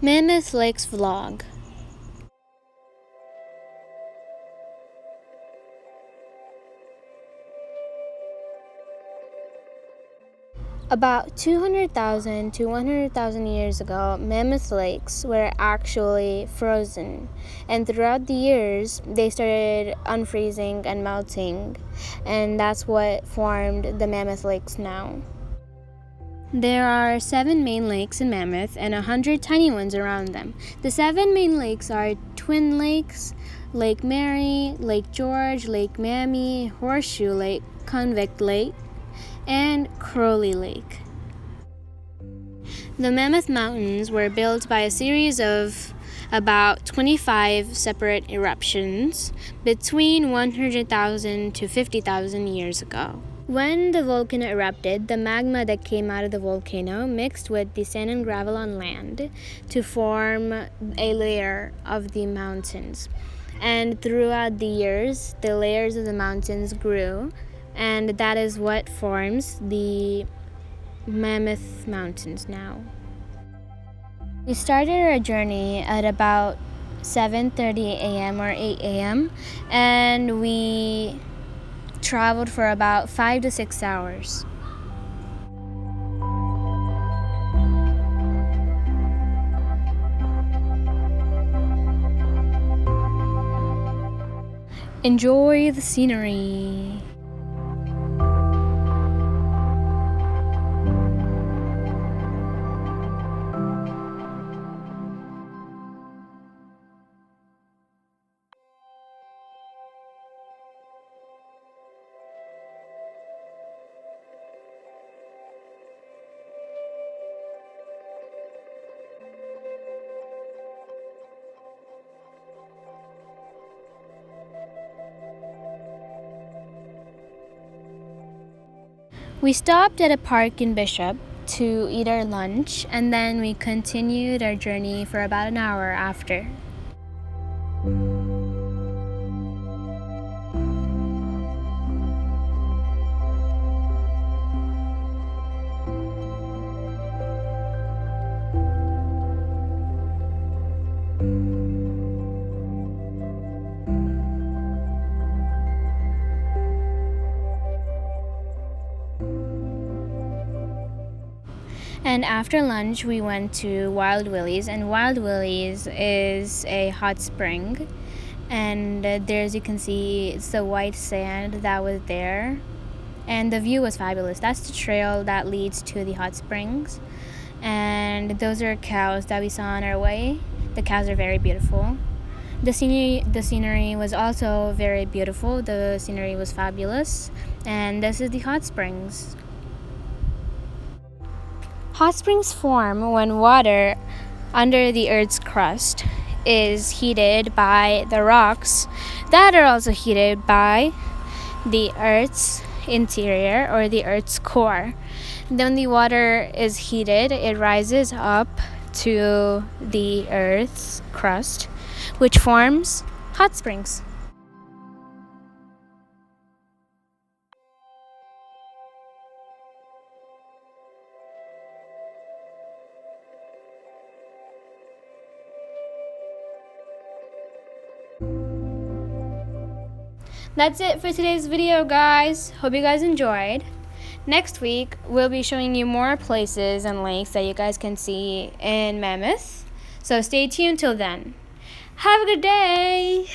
Mammoth Lakes Vlog. About 200,000 to 100,000 years ago, Mammoth Lakes were actually frozen, and throughout the years, they started unfreezing and melting, and that's what formed the Mammoth Lakes now. There are 7 main lakes in Mammoth and 100 tiny ones around them. The 7 main lakes are Twin Lakes, Lake Mary, Lake George, Lake Mammy, Horseshoe Lake, Convict Lake, and Crowley Lake. The Mammoth Mountains were built by a series of about 25 separate eruptions between 100,000 to 50,000 years ago. When the volcano erupted, the magma that came out of the volcano mixed with the sand and gravel on land to form a layer of the mountains. And throughout the years, the layers of the mountains grew, and that is what forms the Mammoth Mountains now. We started our journey at about 7:30 a.m. or 8 a.m. and we traveled for about 5 to 6 hours. Enjoy the scenery. We stopped at a park in Bishop to eat our lunch, and then we continued our journey for about an hour after. And after lunch, we went to Wild Willy's, and Wild Willy's is a hot spring. And there, as you can see, it's the white sand that was there. And the view was fabulous. That's the trail that leads to the hot springs. And those are cows that we saw on our way. The cows are very beautiful. The scenery was also very beautiful. The scenery was fabulous. And this is the hot springs. Hot springs form when water under the Earth's crust is heated by the rocks that are also heated by the Earth's interior or the Earth's core. Then the water is heated, it rises up to the Earth's crust, which forms hot springs. That's it for today's video, guys. Hope you guys enjoyed. Next week, we'll be showing you more places and lakes that you guys can see in Mammoth. So stay tuned till then. Have a good day!